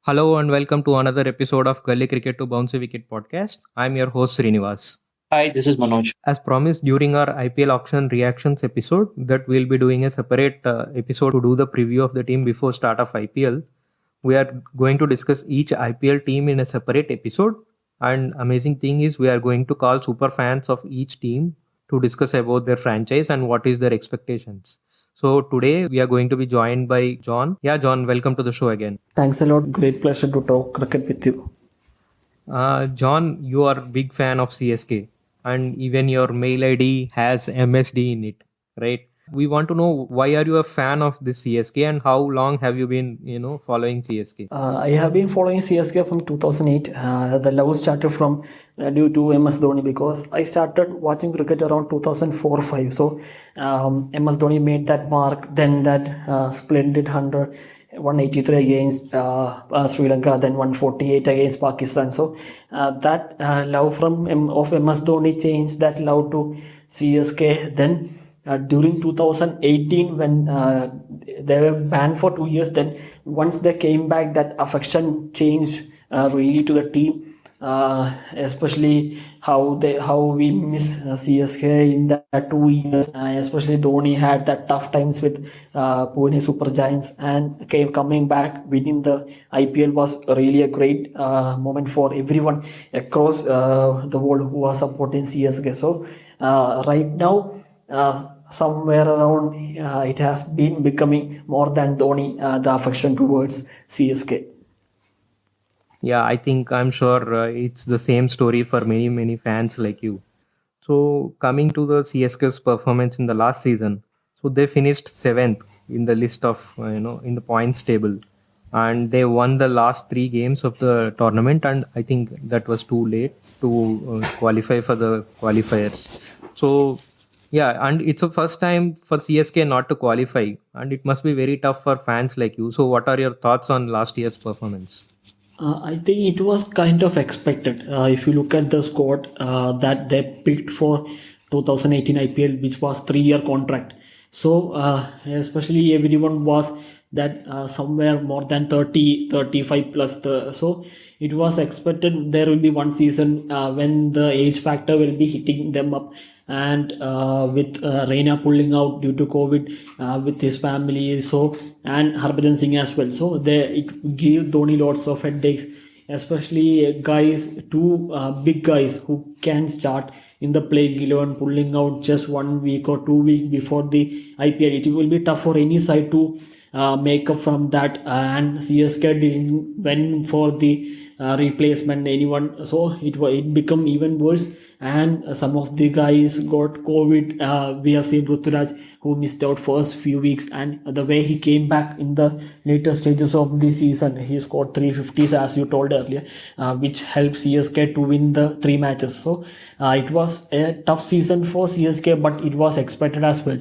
Hello and welcome to another episode of Gully Cricket to Bouncy Wicket podcast. I'm your host Srinivas. Hi, this is Manoj. As promised during our IPL auction reactions episode, that we'll be doing a separate episode to do the preview of the team before start of IPL. We are going to discuss each IPL team in a separate episode. And amazing thing is we are going to call super fans of each team to discuss about their franchise and what is their expectations. So today we are going to be joined by John. Yeah, John, welcome to the show again. Thanks a lot. Great pleasure to talk cricket with you. John, you are a big fan of CSK, and even your mail ID has MSD in it, right? We want to know why are you a fan of the CSK and how long have you been, following CSK? I have been following CSK from 2008. The love started from due to MS Dhoni because I started watching cricket around 2004-5. So MS Dhoni made that mark, then that splendid 183 against Sri Lanka, then 148 against Pakistan. So that love of MS Dhoni changed that love to CSK. Then during 2018 when they were banned for 2 years, then once they came back, that affection changed really to the team, especially how we miss CSK in that 2 years, especially Dhoni had that tough times with Pune Super Giants, and coming back winning the IPL was really a great moment for everyone across the world who was supporting CSK. So right now, somewhere around it has been becoming more than Dhoni, the affection towards CSK. Yeah, I think I'm sure it's the same story for many fans like you. So coming to the CSK's performance in the last season, so they finished seventh in the list of in the points table, and they won the last three games of the tournament, and I think that was too late to qualify for the qualifiers. So yeah, and it's the first time for CSK not to qualify, and it must be very tough for fans like you. So what are your thoughts on last year's performance? I think it was kind of expected. If you look at the squad that they picked for 2018 IPL, which was 3 year contract. So especially everyone was that somewhere more than 30, 35 plus. So it was expected there will be one season when the age factor will be hitting them up, and with Reina pulling out due to COVID with his family, so, and Harbhajan Singh as well. So it gave Dhoni lots of headaches, especially guys, two big guys who can start in the playing 11 pulling out just 1 week or 2 weeks before the IPL. It will be tough for any side to make up from that, and CSK didn't went for the replacement anyone, so it become even worse, and some of the guys got COVID. We have seen Ruturaj who missed out first few weeks, and the way he came back in the later stages of the season, he scored 350s as you told earlier, which helped CSK to win the three matches. So it was a tough season for CSK, but it was expected as well,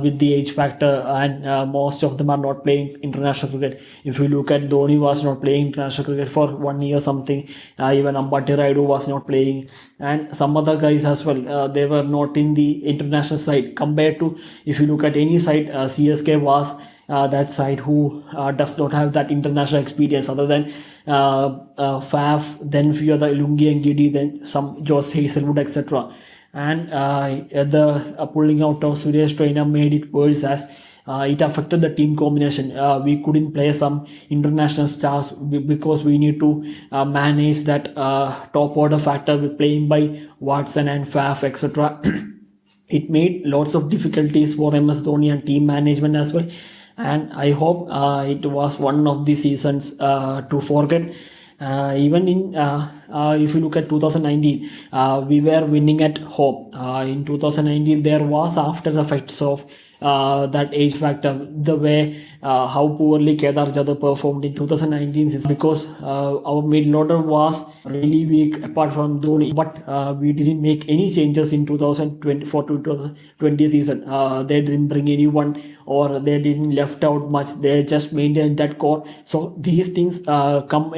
with the age factor, and most of them are not playing international cricket. If you look at Dhoni was not playing international cricket for 1 year something, even Ambati Rayudu was not playing, and some other guys as well. They were not in the international side compared to, if you look at any side, CSK was that side who does not have that international experience other than Faf, then few other Lungi and Giddy, then some Josh Hazelwood, etc. And the pulling out of Suresh Raina made it worse, as it affected the team combination. We couldn't play some international stars because we need to manage that top order factor with playing by Watson and Faf, etc. It made lots of difficulties for MS Dhoni and team management as well. And I hope it was one of the seasons to forget. Even in if you look at 2019, we were winning at home. In 2019, there was after effects of that age factor, the way how poorly Kedar Jadhav performed in 2019 is because our middle order was really weak apart from Dhoni, but we didn't make any changes in 2024 to 2020 season. They didn't bring anyone, or they didn't left out much. They just maintained that core. So these things come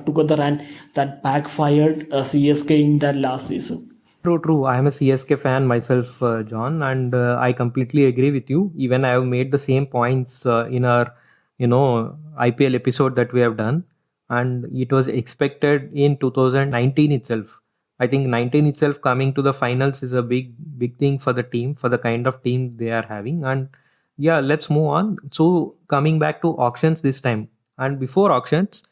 together, and that backfired CSK in that last season. True. I am a CSK fan myself, John, and I completely agree with you. Even I have made the same points in our, IPL episode that we have done, and it was expected in 2019 itself. I think 19 itself coming to the finals is a big thing for the team, for the kind of team they are having. And yeah, let's move on. So coming back to auctions this time, and before auctions,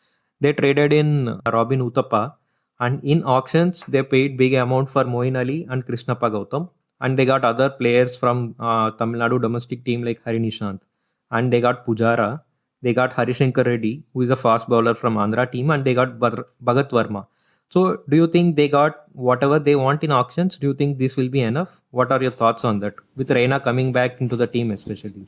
they traded in Robin Uthappa, and in auctions they paid big amount for Moin Ali and Krishnappa Gautam, and they got other players from Tamil Nadu domestic team like Hari Nishant, and they got Pujara, they got Harishankar Reddy, who is a fast bowler from Andhra team, and they got Bhagat Verma. So, do you think they got whatever they want in auctions? Do you think this will be enough? What are your thoughts on that? With Reina coming back into the team, especially.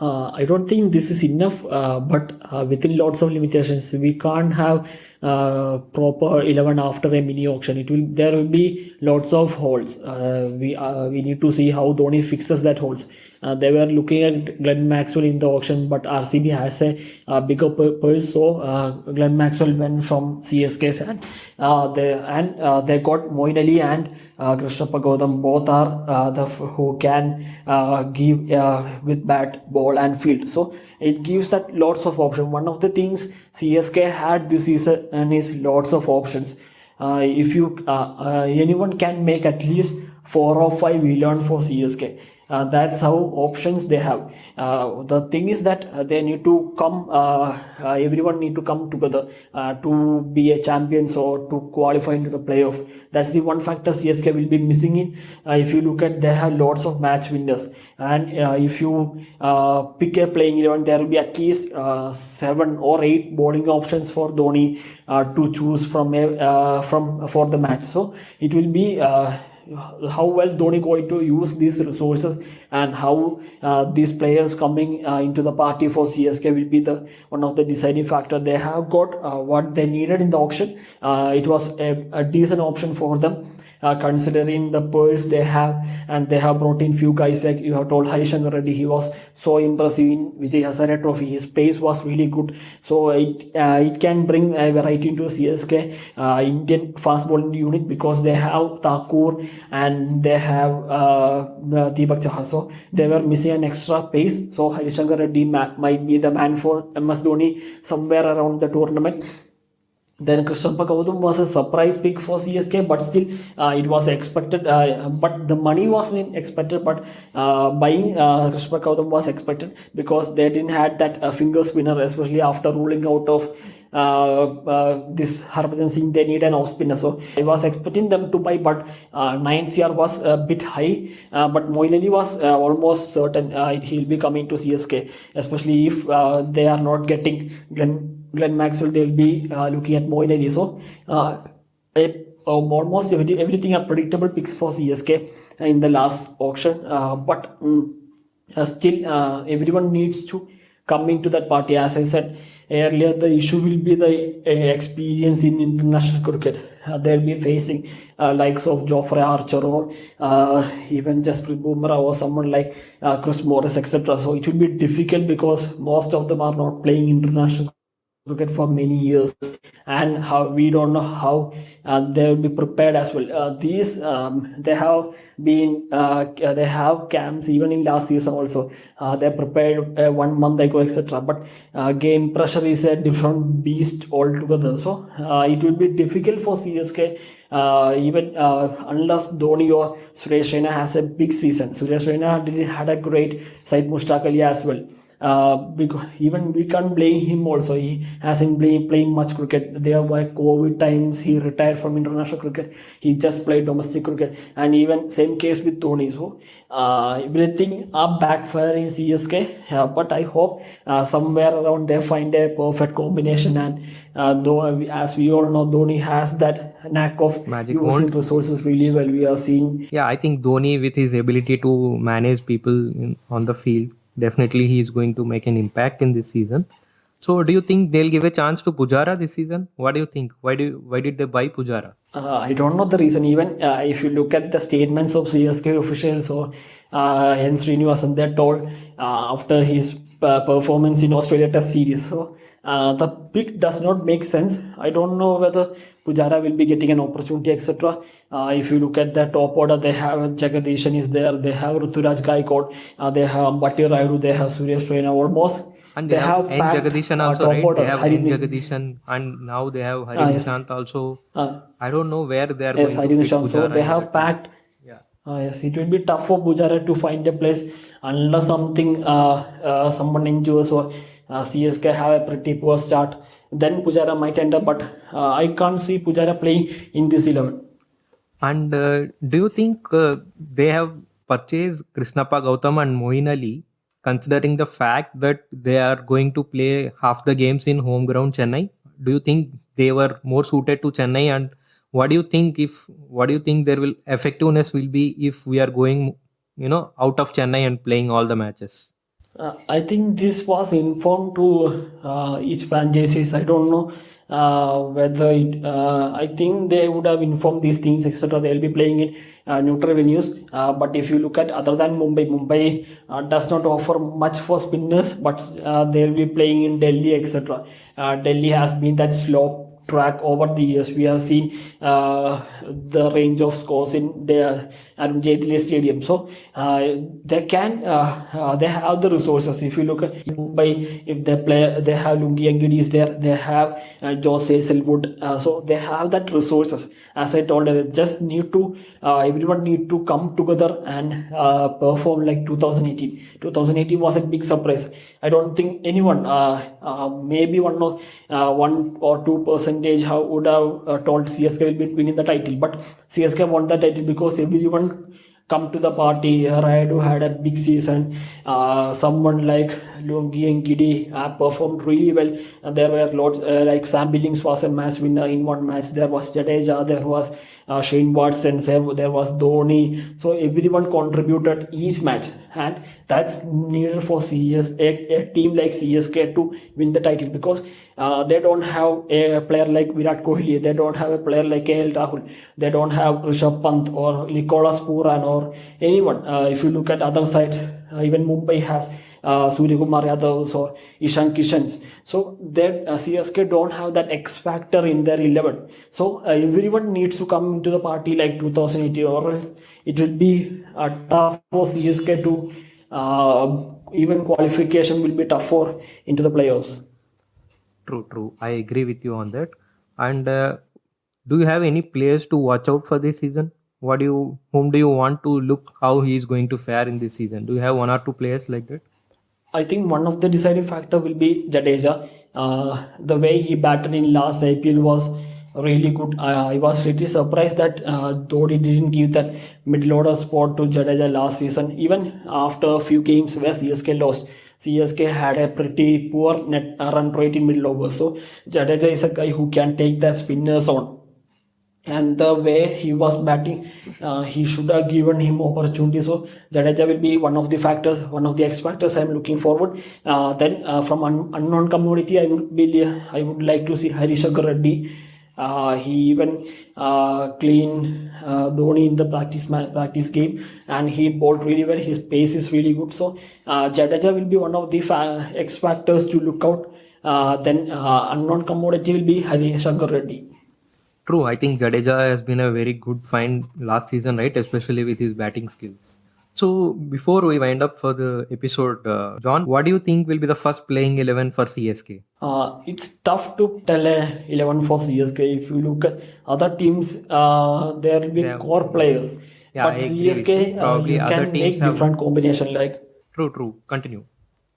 I don't think this is enough, but within lots of limitations, we can't have proper 11 after a mini auction. There will be lots of holes. We need to see how Dhoni fixes that holes. They were looking at Glenn Maxwell in the auction, but RCB has a bigger purse, so Glenn Maxwell went from CSK side. They got Moin Ali and Krishnappa Gautam. Both are who can give with bat, ball, and field. So it gives that lots of options. One of the things CSK had this season and is lots of options. If you anyone can make at least 4 or 5 million for CSK. That's how options they have. The thing is that they need to come. Everyone need to come together to be a champions or to qualify into the playoff. That's the one factor CSK will be missing in. If you look at, they have lots of match winners, and if you pick a playing 11, there will be at least 7 or 8 bowling options for Dhoni to choose from for the match. So it will be. How well Dhoni going to use these resources, and how these players coming into the party for CSK will be the one of the deciding factor. They have got what they needed in the auction. It was a decent option for them. Considering the purse they have, and they have brought in few guys like you have told Harishankar Reddy. He was so impressive in Vijay Hazare Trophy. His pace was really good, so it can bring a variety into CSK Indian fast bowling unit, because they have Thakur and they have Deepak Chahar. So they were missing an extra pace. So Harishankar Reddy might be the man for MS Dhoni somewhere around the tournament. Then Krishnappa Gautam was a surprise pick for CSK, but still it was expected. But the money wasn't expected. But buying Krishnappa Gautam was expected, because they didn't had that finger spinner, especially after ruling out of this Harbhajan Singh. They need an off spinner, so I was expecting them to buy, but 9 CR was a bit high. But Moin Ali was almost certain he'll be coming to CSK, especially if they are not getting Glenn Maxwell. They'll be looking at Moin Ali. So almost everything are predictable picks for CSK in the last auction. But still, everyone needs to come into that party. As I said earlier, the issue will be the experience in international cricket. They'll be facing likes of Geoffrey Archer, or even Jasprit Bumrah, or someone like Chris Morris, etc. So it will be difficult, because most of them are not playing international cricket for many years, and how we don't know how they will be prepared as well. These they have been they have camps even in last season also. They prepared 1 month ago, etc. But game pressure is a different beast altogether. So it will be difficult for CSK. Even unless Dhoni or Suresh Raina has a big season. Suresh Raina had a great Syed Mushtaq Ali as well. Because even we can't blame him also. He hasn't been playing much cricket. There were COVID times, he retired from international cricket. He just played domestic cricket. And even same case with Dhoni. So everything are backfiring CSK. But I hope somewhere around they find a perfect combination. And though, as we all know, Dhoni has that knack of Magic using wand. resources really well. We are seeing. Yeah, I think Dhoni, with his ability to manage people on the field, definitely he is going to make an impact in this season. So, do you think they'll give a chance to Pujara this season? What do you think? Why did they buy Pujara? I don't know the reason. Even if you look at the statements of CSK officials or N. Srinivasan, they're told after his performance in Australia Test Series. So the pick does not make sense. I don't know whether Pujara will be getting an opportunity, etc. If you look at the top order, they have Jagadishan is there, they have Ruturaj Gaikwad, they have Ambati Rayudu, they have Suresh Raina. Almost And they They have have N packed Jagadishan also, top right? They order have N Harini. Jagadishan, and now they have Hari Yes, Nishant also. uh, I don't know where they are yes, going to fit Harini. So Pujara they in have that team. packed. Yeah. Yes, it will be tough for Pujara to find a place unless someone injures or CSK have a pretty poor start. Then Pujara might enter, but I can't see Pujara playing in this 11. And do you think they have purchased Krishnappa Gautam and Moeen Ali, considering the fact that they are going to play half the games in home ground Chennai? Do you think they were more suited to Chennai? And what do you think their will effectiveness will be if we are going, out of Chennai and playing all the matches? I think this was informed to each franchises. I don't know whether I think they would have informed these things, etc. They'll be playing in neutral venues. But if you look at other than Mumbai does not offer much for spinners, but they'll be playing in Delhi, etc. Delhi has been that slow track over the years. We have seen the range of scores in the Arun Jaitley Stadium. So they have the resources. If you look at Mumbai, if they play, they have Lungi Angidi there, they have Jose Selwood. So they have that resources. As I told you, just need to everyone need to come together and perform like 2018. 2018 was a big surprise. I don't think anyone, maybe one or two percentage, would have told CSK will be winning the title. But CSK won the title because everyone come to the party. Rayadu had a big season. Someone like Lungi and Giddy performed really well. There were lots like Sam Billings was a match winner in one match. There was Jadeja. There was Shane Watson. There was Dhoni. So everyone contributed each match, and that's needed for a team like CSK to win the title because they don't have a player like Virat Kohli. They don't have a player like KL Rahul. They don't have Rishabh Pant or Nicolas Puran or anyone. If you look at other sides, even Mumbai has Surya Kumar Yadav or Ishan Kishans. So that CSK don't have that X factor in their 11. So everyone needs to come into the party like 2018, or else it will be tough for CSK to even qualification will be tough for into the playoffs. True, true. I agree with you on that. And do you have any players to watch out for this season? Whom do you want to look how he is going to fare in this season? Do you have one or two players like that? I think one of the deciding factor will be Jadeja. The way he batted in last IPL was really good. I was really surprised that Dhoni didn't give that middle order spot to Jadeja last season. Even after a few games where CSK lost, CSK had a pretty poor net run rate in middle overs. So Jadeja is a guy who can take the spinners on, and the way he was batting, he should have given him opportunity. So Jadeja will be one of the factors, one of the X factors I'm looking forward. Then from unknown community, I would like to see Harishankar Reddy. He even clean Dhoni in the practice game, and he bowled really well. His pace is really good. So Jadeja will be one of the X factors to look out. Then unknown commodity will be Harishankar Reddy. True, I think Jadeja has been a very good find last season, right? Especially with his batting skills. So before we wind up for the episode, John, what do you think will be the first playing 11 for CSK? It's tough to tell a 11 for CSK. If you look at other teams, there will be They have, core players, yeah, I but agree with you. CSK Probably you other can teams make have. different combination. Like True, true. Continue.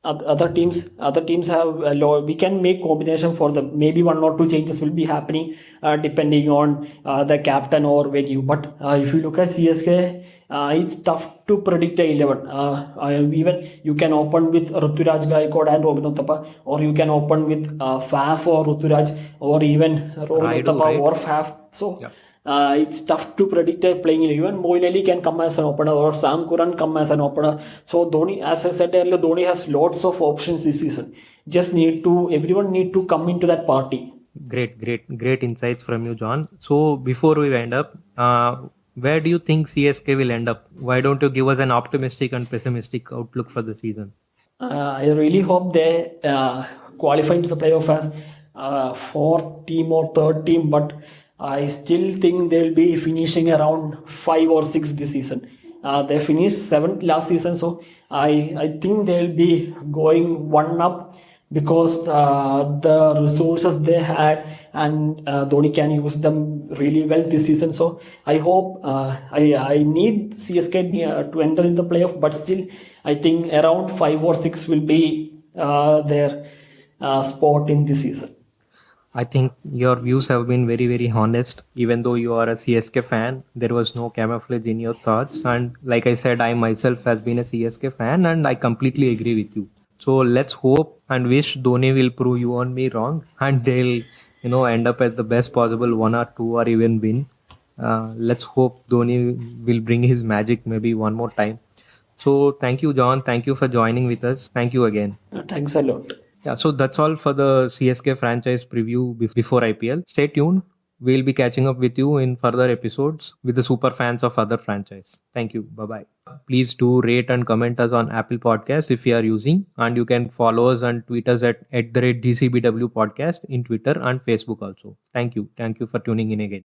other teams have a lot. We can make combination for them. Maybe one or two changes will be happening depending on the captain or venue. But if you look at CSK, it's tough to predict the 11. Even you can open with Ruturaj Gaikwad and Robin Uthappa, or you can open with Faf or Ruturaj, or even Robin Raidu, Uthappa right? or Faf. So Yeah. it's tough to predict a playing 11. Moeen Ali can come as an opener, or Sam Curran come as an opener. So Dhoni, as I said earlier, Dhoni has lots of options this season. Everyone need to come into that party. Great, great, great insights from you, John. So before we wind up, where do you think CSK will end up? Why don't you give us an optimistic and pessimistic outlook for the season? I really hope they qualify into the playoff as fourth team or third team, but I still think they'll be finishing around 5 or 6 this season. They finished seventh last season, so I think they'll be going one up because the resources they had, and Dhoni can use them really well this season. So I hope I need CSK to enter in the playoff, but still I think around 5 or 6 will be their spot in this season. I think your views have been very, very honest. Even though you are a CSK fan, there was no camouflage in your thoughts. And like I said, I myself has been a CSK fan, and I completely agree with you. So let's hope and wish Dhoni will prove you and me wrong, and they'll end up at the best possible 1 or 2 or even win. Let's hope Dhoni will bring his magic maybe one more time. So thank you, John. Thank you for joining with us. Thank you again. Thanks a lot. Yeah, so that's all for the CSK franchise preview before IPL. Stay tuned. We'll be catching up with you in further episodes with the super fans of other franchise. Thank you. Bye bye. Please do rate and comment us on Apple Podcasts if you are using, and you can follow us and tweet us at the rate GCBW Podcast in Twitter and Facebook also. Thank you. Thank you for tuning in again.